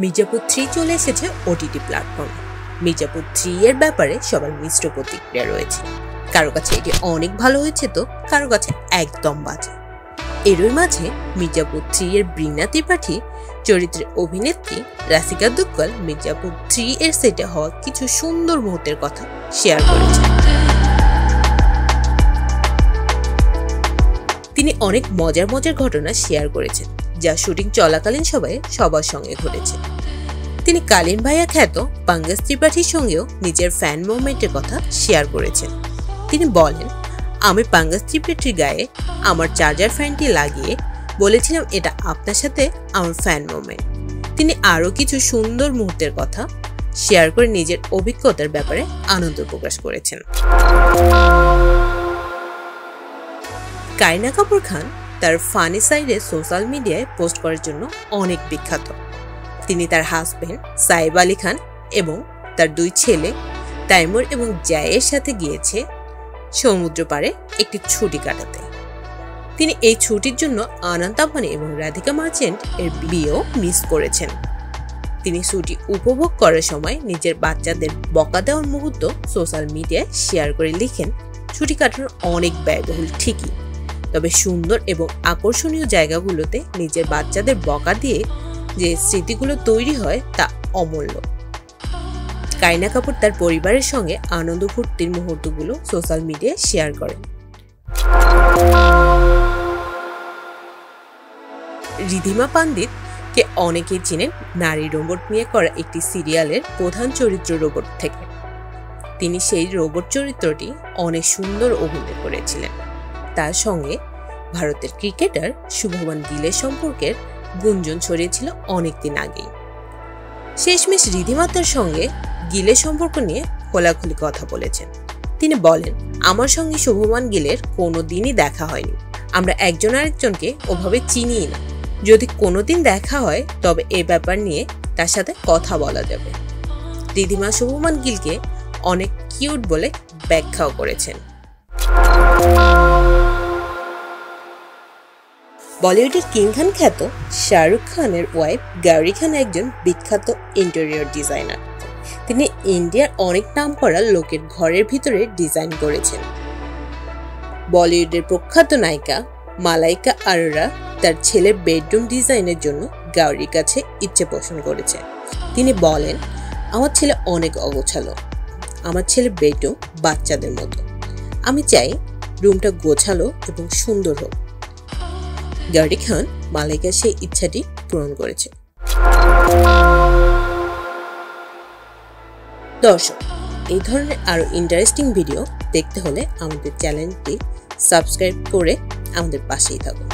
মির্জাপুর 3 চলে এসেছে ওটিটি প্ল্যাটফর্মে। মির্জাপুর 3 এর ব্যাপারে সবার মিশ্র প্রতিক্রিয়া রয়েছে। কারো কাছে এটি অনেক ভালো হয়েছে তো কারো কাছে একদম বাজে। এরই মাঝে মির্জাপুর 3 এর বৃন্না ত্রিপাঠী চরিত্রের অভিনেত্রী রাশিকা দুক্কল মির্জাপুর 3 এর সেটে হওয়া কিছু সুন্দর মুহূর্তের কথা শেয়ার করেছেন। তিনি অনেক মজার ঘটনা শেয়ার করেছেন, যা শুটিং চলাকালীন সবার সঙ্গে ঘটেছে। তিনি কালীন ভাইয়া খ্যাত পাঙ্গাস ত্রিপাঠীর সঙ্গেও নিজের ফ্যান মোমেন্টের কথা শেয়ার করেছেন। তিনি বলেন, আমি পাঙ্গাস ত্রিপাঠীর গায়ে আমার চার্জার ফ্যানটি লাগিয়ে বলেছিলাম এটা আপনার সাথে আমার ফ্যান মোমেন্ট। তিনি আরও কিছু সুন্দর মুহূর্তের কথা শেয়ার করে নিজের অভিজ্ঞতার ব্যাপারে আনন্দ প্রকাশ করেছেন। কারিনা কাপুর খান তার ফানি সাইডে সোশ্যাল মিডিয়ায় পোস্ট করার জন্য অনেক বিখ্যাত। তিনি তার হাজবেন্ড সাইব আলী খান এবং তার 2 ছেলে তাইমুর এবং জায়ের সাথে গিয়েছে সমুদ্র পাড়ে একটি ছুটি কাটাতে। তিনি এই ছুটির জন্য আনন্দ আম্বানি এবং রাধিকা মার্চেন্ট এর বিয়েও মিস করেছেন। তিনি ছুটি উপভোগ করার সময় নিজের বাচ্চাদের বকা দেওয়ার মুহূর্ত সোশ্যাল মিডিয়ায় শেয়ার করে লিখেন, ছুটি কাটানো অনেক ব্যয়বহুল ঠিকই, তবে সুন্দর এবং আকর্ষণীয় জায়গাগুলোতে নিজের বাচ্চাদের বকা দিয়ে যে স্মৃতিগুলো তৈরি হয় তা অমূল্য। কারিনা কাপুর তার পরিবারের সঙ্গে আনন্দ ফুর্তির মুহূর্তগুলো সোশ্যাল মিডিয়ায় শেয়ার করেন। রিধিমা পান্ডিত কে অনেকেই চেনেন নারী রোবট নিয়ে করা একটি সিরিয়ালের প্রধান চরিত্র রোবট থেকে। তিনি সেই রোবট চরিত্রটি অনেক সুন্দর অভিনয় করেছিলেন। তার সঙ্গে ভারতের ক্রিকেটার শুভমান গিলের সম্পর্কের গুঞ্জন ছড়িয়েছিল অনেকদিন আগেই। শেষমেশ রিধিমা তার সঙ্গে গিলের সম্পর্ক নিয়ে খোলাখুলি কথা বলেছেন। তিনি বলেন, আমার সঙ্গে শুভমান গিলের কোনো দিনই দেখা হয়নি। আমরা একজন আরেকজনকে ওভাবে চিনিই না। যদি কোনোদিন দেখা হয় তবে এ ব্যাপার নিয়ে তার সাথে কথা বলা যাবে। রিধিমা শুভমান গিলকে অনেক কিউট বলে ব্যাখ্যাও করেছেন। বলিউডের কিং খান খ্যাত শাহরুখ খানের ওয়াইফ গৌরি খান একজন বিখ্যাত ইন্টেরিয়র ডিজাইনার। তিনি ইন্ডিয়ার অনেক নামকরা লোকের ঘরের ভিতরে ডিজাইন করেছেন। বলিউডের প্রখ্যাত নায়িকা মালাইকা আরোরা তার ছেলের বেডরুম ডিজাইনের জন্য গৌরির কাছে ইচ্ছে পোষণ করেছে। তিনি বলেন, আমার ছেলে অনেক অগোছালো। আমার ছেলের বেডরুম বাচ্চাদের মতো। আমি চাই রুমটা গোছালো এবং সুন্দর হোক। গৌরি খান মালাইকার সেই ইচ্ছাটি পূরণ করেছে। দর্শক, এই ধরনের আরো ইন্টারেস্টিং ভিডিও দেখতে হলে আমাদের চ্যানেলটি সাবস্ক্রাইব করে আমাদের পাশেই থাকুন।